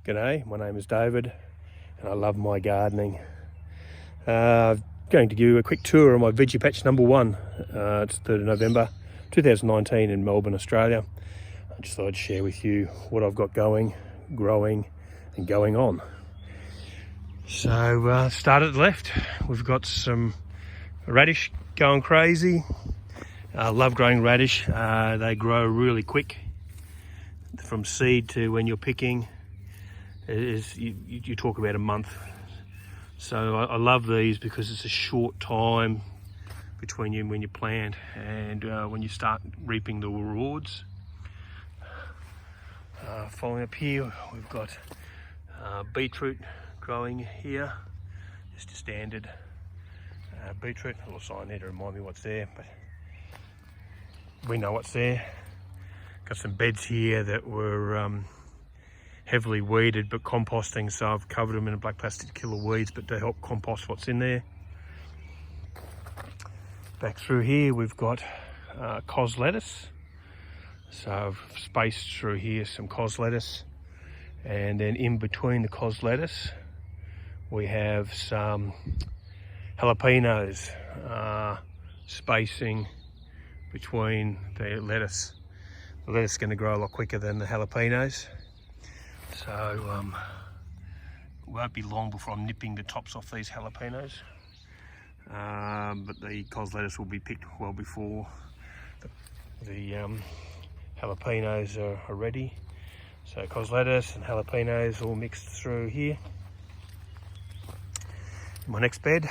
G'day, my name is David and I love my gardening. I'm going to do a quick tour of my Veggie Patch number 1. It's 3rd of November 2019 in Melbourne, Australia. I just thought I'd share with you what I've got going, growing and going on. So start at the left. We've got some radish going crazy. I love growing radish. They grow really quick. From seed to when you're picking, you talk about a month. So I love these because it's a short time between when you plant and when you start reaping the rewards. Following up here, we've got beetroot growing here. Just a standard beetroot. A little sign there to remind me what's there, but we know what's there. Got some beds here that were heavily weeded but composting, so I've covered them in a black plastic to kill the weeds, but to help compost what's in there. Back through here we've got cos lettuce, so I've spaced through here some cos lettuce, and then in between the cos lettuce we have some jalapenos, spacing between the lettuce. The lettuce is going to grow a lot quicker than the jalapenos, so it won't be long before I'm nipping the tops off these jalapenos, but the cos lettuce will be picked well before the jalapenos are ready. So cos lettuce and jalapenos all mixed through here. In my next bed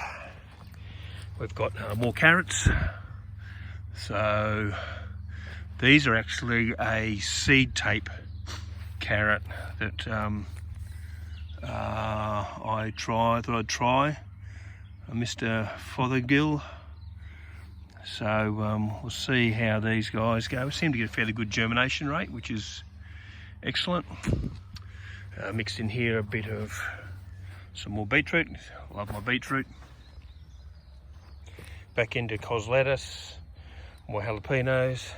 we've got more carrots. So these are actually a seed tape carrot that I thought I'd try. Mr. Fothergill. So we'll see how these guys go. We seem to get a fairly good germination rate, which is excellent. Mixed in here a bit of some more beetroot. Love my beetroot. Back into cos lettuce, more jalapenos.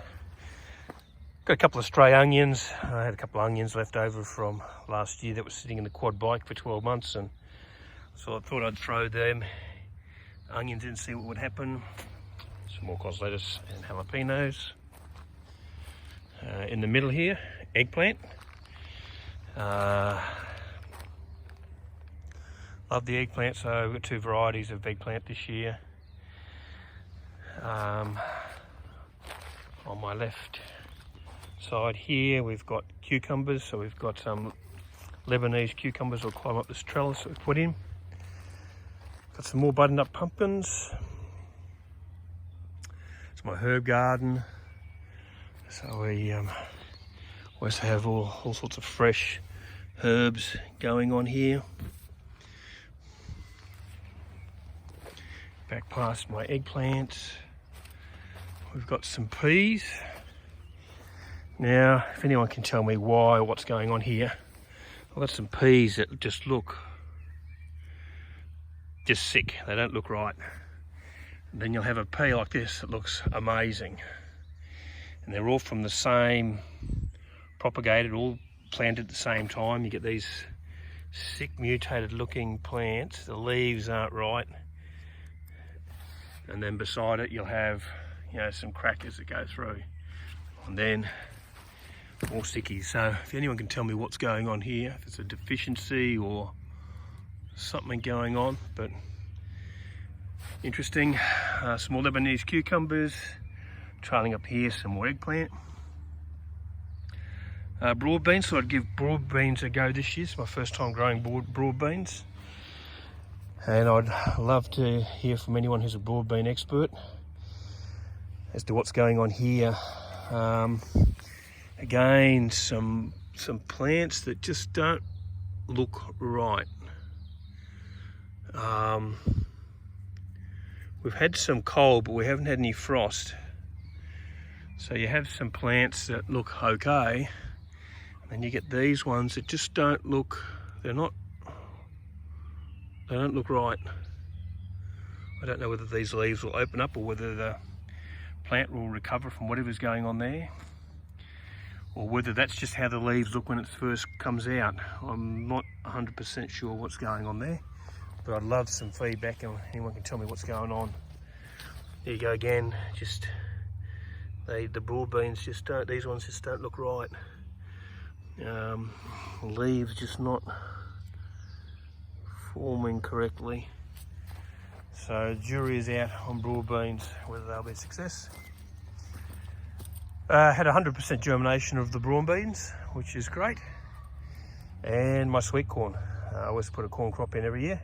Got a couple of stray onions. I had a couple of onions left over from last year that was sitting in the quad bike for 12 months, and so I thought I'd throw them onions in and see what would happen. Some more cos lettuce and jalapenos. In the middle here, eggplant. Love the eggplant, so I've got 2 varieties of eggplant this year. On my left side here we've got cucumbers, so we've got some Lebanese cucumbers will climb up this trellis that we've put in. Got some more button up pumpkins. It's my herb garden, so we always have all sorts of fresh herbs going on here. Back past my eggplants we've got some peas. Now, if anyone can tell me what's going on here, I've got some peas that just look just sick. They don't look right. And then you'll have a pea like this that looks amazing. And they're all from the same propagated, all planted at the same time. You get these sick, mutated looking plants. The leaves aren't right. And then beside it you'll have, some crackers that go through. And then more stickies. So if anyone can tell me what's going on here, if it's a deficiency or something going on, but interesting. Some more Lebanese cucumbers, trailing up here some more eggplant. Broad beans, so I'd give broad beans a go this year. It's my first time growing broad beans, and I'd love to hear from anyone who's a broad bean expert as to what's going on here. Again, some plants that just don't look right. We've had some cold, but we haven't had any frost. So you have some plants that look okay, and then you get these ones that just don't look, they don't look right. I don't know whether these leaves will open up or whether the plant will recover from whatever's going on there. or whether that's just how the leaves look when it first comes out. I'm not 100% sure what's going on there, but I'd love some feedback and anyone can tell me what's going on. There you go again, just the broad beans just don't, these ones just don't look right. Leaves just not forming correctly. So jury is out on broad beans, whether they'll be a success. Had 100% germination of the broad beans, which is great. And my sweet corn. I always put a corn crop in every year.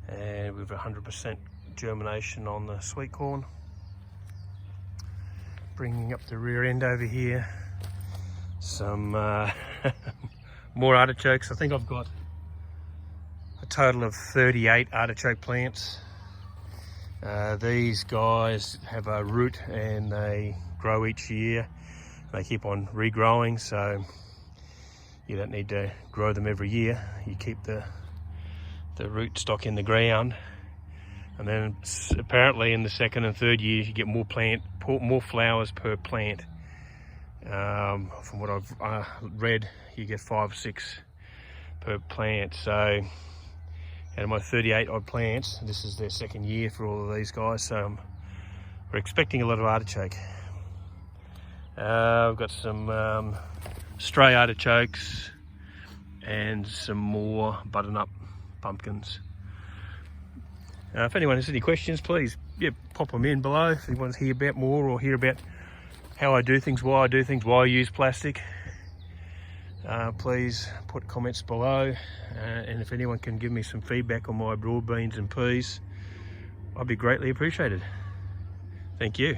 And we've 100% germination on the sweet corn. Bringing up the rear end over here. Some more artichokes. I think I've got a total of 38 artichoke plants. These guys have a root and they grow each year. They keep on regrowing, so you don't need to grow them every year. You keep the root stock in the ground, and then apparently in the second and third years you get more flowers per plant. From what I've read, you get 5 or 6 per plant. So out of my 38 odd plants, this is their second year for all of these guys, so we're expecting a lot of artichoke. I've got some stray artichokes and some more butternut pumpkins. If anyone has any questions, please pop them in below. If you want to hear about more or hear about how I do things, why I do things, why I use plastic, please put comments below. And if anyone can give me some feedback on my broad beans and peas, I'd be greatly appreciated. Thank you.